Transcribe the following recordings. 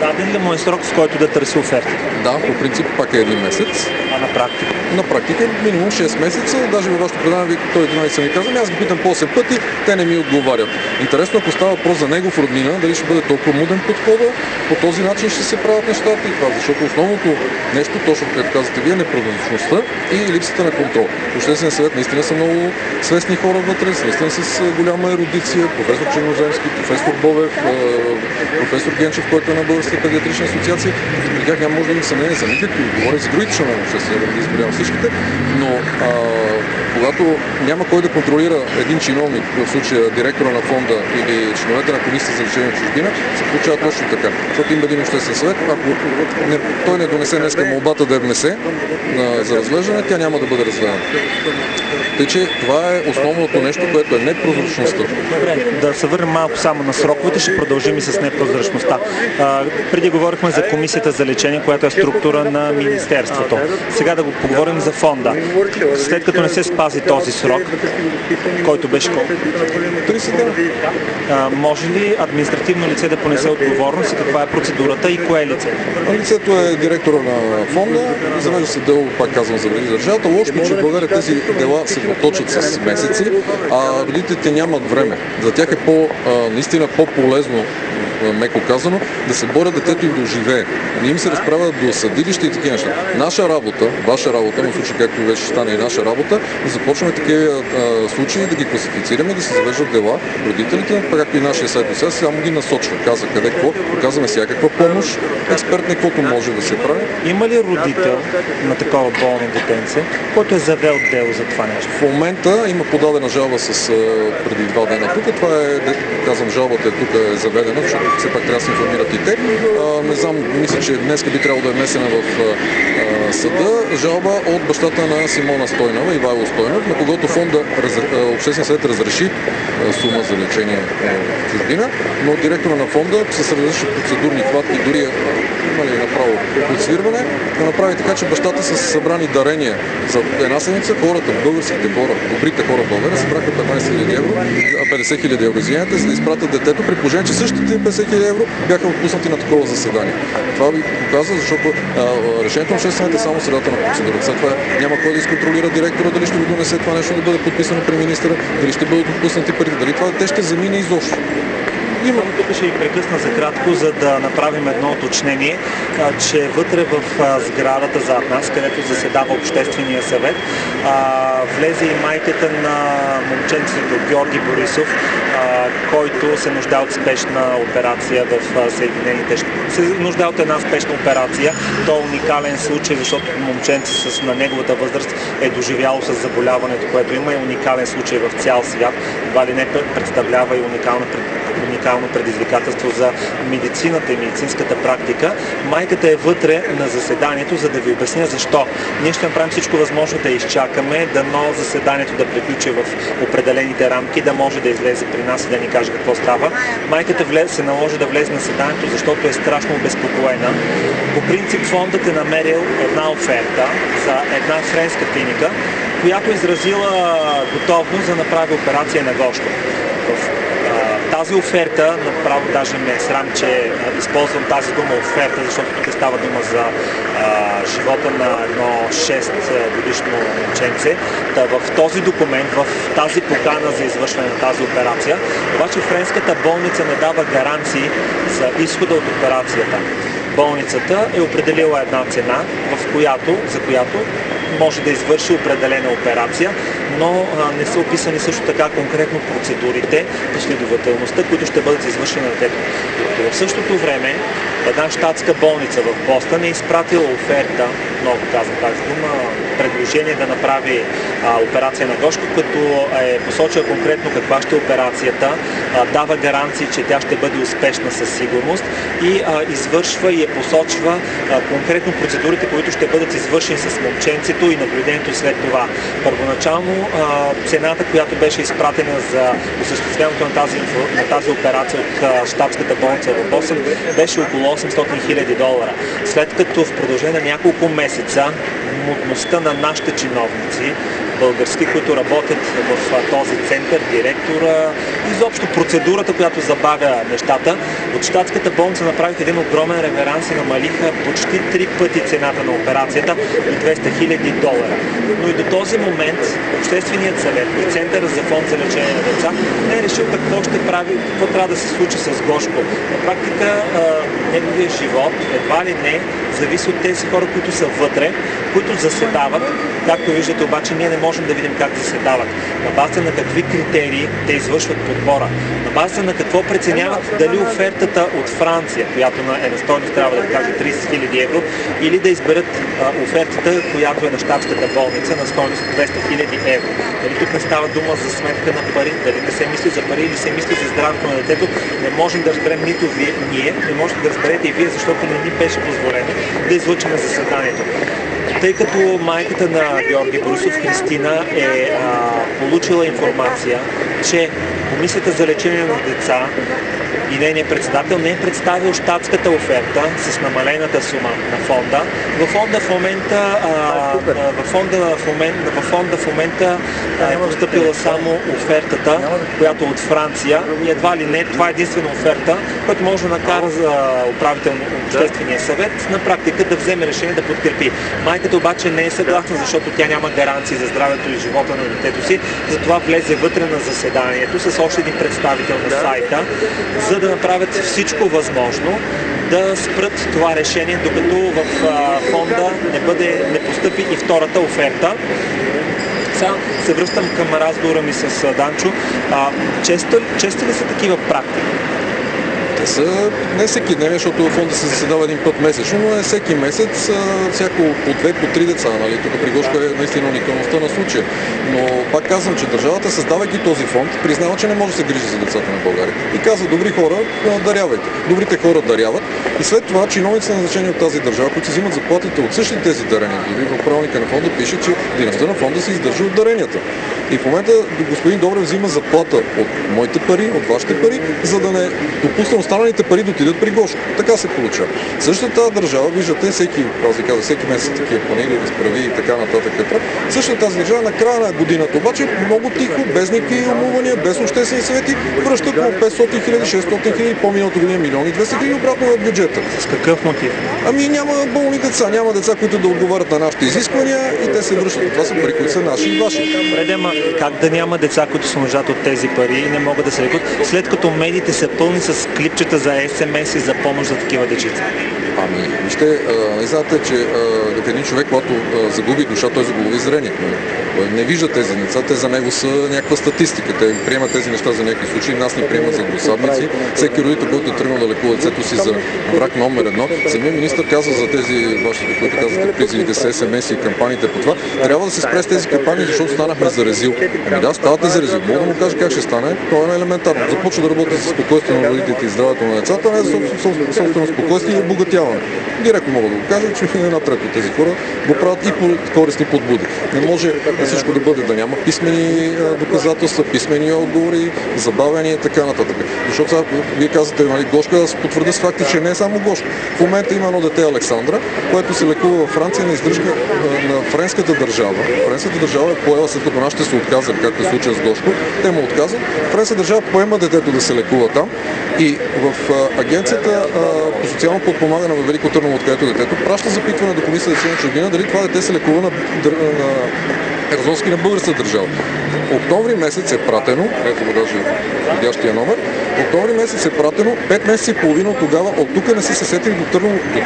Даден ли му е срок, с който да търси оферта? Да, по принцип пак е 1 месец. А на практика? На практика минимум 6 месеца. Даже във вашето предаване той 11 ми каза, аз ги питам по 8 пъти, те не ми отговарят. Интересно, ако става въпрос за негов роднина, дали ще бъде толкова муден подхода, по този начин ще се правят нещата и това, защото основното нещо, точно като казвате вие, непрозрачността и липсата на контрол. Общественият съвет наистина са много свестни хора вътре, наистина с голяма ерудиция, професор Черноземски, професор Бовев, професор Генчев, който е на Българската педиатрична асоциация. При тях няма може да има съмнение за никакви, говоря за другите членове на обществения съвет, да изборявам всичките, но когато няма кой да контролира един чиновник, в случая директора на фонда или членовете на комисията за лечение в чужбина, се получава точно така. Защото има един обществен съвет, ако той не донесе днеска молбата да я внесе за разглеждане, тя няма да бъде разгледана. Тъй, че това е основното нещо, което е непрозрачността. Добре, да се върнем малко само на сроковете, ще продължим и с непрозрачността. Преди говорихме за комисията за лечение, която е структура на Министерството. Сега да го поговорим за фонда. След като не се спази този срок, който беше колко? 30 дена. Може ли административно лице да понесе отговорност и каква е процедурата и кое е лице? Лицето е директора на фонда, завежда се дело, пак казвам, за вреди държавата. Лошо, че в България тези дела се проточат с месеци, а родителите нямат време. За тях е наистина по-полезно, меко казано, да се борят детето им да оживее. Не им се разправят до съдилище и такива неща. Наша работа, ваша работа, но в случай както вече стане и наша работа, да започваме такива случаи, да ги класифицираме, да се завеждат дела. Родителите, както и нашия сайт сега, само ги насочва. Казва къде какво, показваме всякаква помощ, експертна, каквото може да се прави. Има ли родител на такова болно детенце, който е завел дело за това нещо? В момента има подадена жалба преди 2 дена тук. Това е, казвам, жалбата тук е заведена, защото все пак трябва да се информират и те. Не знам, мисля, че днес би трябвало да е внесена в съда жалба от бащата на Симона Стойнова, Ивайло Стойнов, на когото фонда Обществен съвет разреши сума за лечение в чужбина, но директора на фонда с различни процедурни хватки, дори има ли направо подсвирване, да направи така, че бащата са събрани дарения за една седмица. Хората, българските хора, добрите хора в България събраха 15 000 евро, 50 000 евро, извинете, за да изпратят детето, при положение, че същите 50 000 евро бяха отпуснати на такова заседание. Това ви показва, защото решението на обществените е само средата на процедурата. След това няма кой да изконтролира директора, дали ще го донесе това нещо да бъде подписано при министъра, дали ще бъдат отпуснати пари, дали това те ще замине изобщо. Тук ще ви прекъсна за кратко, за да направим едно уточнение, че вътре в сградата зад нас, където заседава Обществения съвет, влезе и майката на момченцето Георги Борисов, който се нуждае от спешна операция в Съединените щати. Се нуждае от една спешна операция. То е уникален случай, защото момченце на неговата възраст е доживяло с заболяването, което има и уникален случай в цял свят. Това ли не представлява и уникално предизвикателство за медицината и медицинската практика. Майката е вътре на заседанието, за да ви обясня защо. Ние ще направим всичко възможно да изчакаме, дано заседанието да приключи в определените рамки, да може да излезе при нас и да ни каже какво става. Майката се наложи да влезе на заседанието, защото е страшно обезпокоена. По принцип фондът е намерил една оферта за една френска клиника, която изразила готовност да направи операция на Гошко. Тази оферта, направо даже ме е срам, че използвам тази дума оферта, защото тук става дума за живота на едно 6 годишно момченце. В този документ, в тази покана за извършване на тази операция, обаче френската болница не дава гаранции за изхода от операцията. Болницата е определила една цена, за която може да извърши определена операция, но не са описани също така конкретно процедурите, последователността, които ще бъдат извършени на детето. В същото време една щатска болница в Бостън е изпратила оферта, много казвам тази дума, предложение да направи операция на Гошко, като е посочила конкретно каква ще е операцията, дава гаранции, че тя ще бъде успешна със сигурност и извършва и посочва конкретно процедурите, които ще бъдат извършени с момченцето и наблюдението след това. Първоначално цената, която беше изпратена за осъществяването на тази операция от щатската болница в Бостън, беше около $800 000. След като в продължение на няколко месеца мудността на нашите чиновници български, които работят в този център, директора, изобщо процедурата, която забавя нещата. От щатската болница направиха един огромен реверанс и намалиха почти 3 пъти цената на операцията до $200,000. Но и до този момент Общественият съвет и Центъра за фонд за лечение на деца не е решил какво ще прави, какво трябва да се случи с Гошко. На практика неговия живот едва ли не зависи от тези хора, които са вътре, които заседават. Както виждате, обаче ние не можем да видим как заседават. На база на какви критерии те извършват подбора. На база на какво преценяват дали офертата от Франция, която е на стойност, трябва да кажа, €30,000, или да изберат офертата, която е на щатската болница на стойност €200,000. Дали тук не става дума за сметка на пари, дали не се мисли за пари или се мисли за здравето на детето, не можем да разберем нито ние, не можете да разберете и вие, защото не ни беше позволено да излъчим заседанието. Тъй като майката на Георги Борисов, Христина, е получила информация, че Комисията за лечение на деца и нейният председател не е представил щатската оферта с намалената сума на фонда. Във фонда в момента е поступила само офертата, която от Франция, и едва ли не това е единствена оферта, която може да накара за управител на Обществения съвет на практика да вземе решение да подкрепи. Майката обаче не е съгласна, защото тя няма гаранции за здравето и живота на детето си, затова влезе вътре на заседанието с още един представител на сайта, за да направят всичко възможно да спрат това решение, докато в фонда не постъпи и втората оферта. Сега се връщам към разговора ми с Данчо. Често ли са такива практики? Те са не всеки ден, защото фонда се заседава един път месечно, но е всеки месец, всяко по 2, по 3 деца. Нали? Тук при Гошко е наистина уникалността на случая. Но пак казвам, че държавата, създавайки този фонд, признава, че не може да се грижи за децата на България. И казва: добри хора, дарявайте. Добрите хора даряват. И след това чиновниците, назначени от тази държава, които си взимат заплатите от същите тези дарения. Дори в правилника на фонда пише, че дейността на фонда се издържа от даренията. И в момента господин Добрев взима заплата от моите пари, от вашите пари, за да не допусне останалите пари да отидат при Гошко. Така се получава. Същата тази държава, виждате, всеки месец такива панели, разправи и така нататък. Същата тази държава на края на годината обаче много тихо, без никакви умувания, без обществени съвети, връща по 500,000, 600,000, по-миналата година 1,2 милиона обратно в бюджета. С какъв мотив? Ами няма болни деца, няма деца, които да отговарят на нашите изисквания и те се връщат. Това са пари, които са наши и ваши. Как да няма деца, които се нуждат от тези пари и не могат да се лекуват, след като медиите са пълни с клипчета за СМС и за помощ за такива дечица? Ами, вижте, знаете, че един човек, когато загуби душа, той загуби зрение. Той не вижда тези деца, те за него са някаква статистика. Те приемат тези неща за някакви случаи, нас ни приемат за досадници. Всеки родител, който е тръгнал да лекува децето си за брак номер 1, самият министър казва за тези вашите, които казвате, призивите с СМС и кампаниите по това, трябва да се спре с тези кампании, защото станахме за резил. Ами да, ставате за резил. Мога да му кажа как ще стане, то е елементарно. Започва да работи за спокойствие на родителите и здравето на децата, не за собствено спокойствие и обогатяване. Директно мога да го кажа, че една трета от тези хора го правят и по користни подбуди. Не може всичко да бъде да няма писмени доказателства, писмени отговори, забавяния и така нататък. Защото сега вие казвате, нали, Гошко, да се потвърда с факта, че не е само Гошко. В момента има едно дете, Александра, което се лекува във Франция на издръжка на френската държава. Френската държава е поела, след като нашите се отказали, както е случая с Гошко, те му отказват. Френската държава поема детето да се лекува там и в агенцията по социално подпомагане във Велико Търново, откъдето детето праща запитване до Комисията за лечение на чужбина дали това дете се лекува на Разонски на българската държава. Октомври месец е пратено, ето го даже видящия номер, октомври месец е пратено, 5 месеца и половина от тогава, от тук не са се сетили до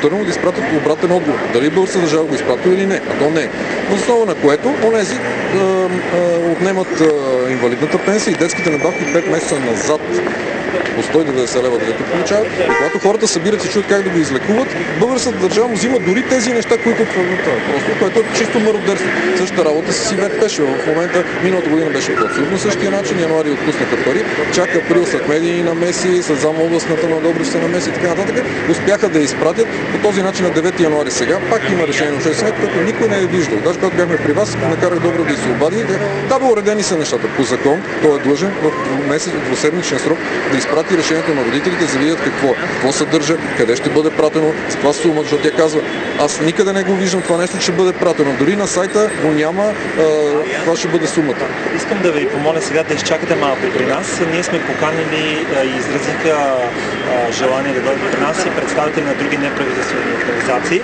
Търново да изпратят обратен отговор. Дали българската държава го изпратила или не, а то не е. В основа на което онези отнемат инвалидната пенсия и детските надбавки 5 месеца назад. По 190 лева дето получават. И когато хората събират и чуят как да го излекуват, българската държава му взима дори тези неща, които просто, което е чисто мародерство. Същата работа с Ивет Пешева. В момента, миналата година беше по абсолютно същия начин. Януари отпуснаха пари, чак април след медийни намеси, след зам областната на Добрев се намеси и така нататък, успяха да изпратят. По този начин на 9 януари сега пак има решение на обществен съвет, което никой не е виждал. Даже когато бяхме при вас, накарах Добрев да се обади. Да, бе, уредени са нещата по закон. Той е длъжен в двуседмичен срок да изпрати и решението на родителите, за да видят какво съдържа, къде ще бъде пратено, с каква сума, защото тя казва, аз никъде не го виждам това нещо, че бъде пратено. Дори на сайта го няма, това ще бъде сумата. Искам да ви помоля сега да изчакате малко при нас. Ние сме поканили и изразиха желание да дойдат при нас и представители на други неправителствени организации.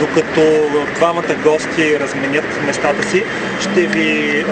Докато двамата гости разменят местата си, ще ви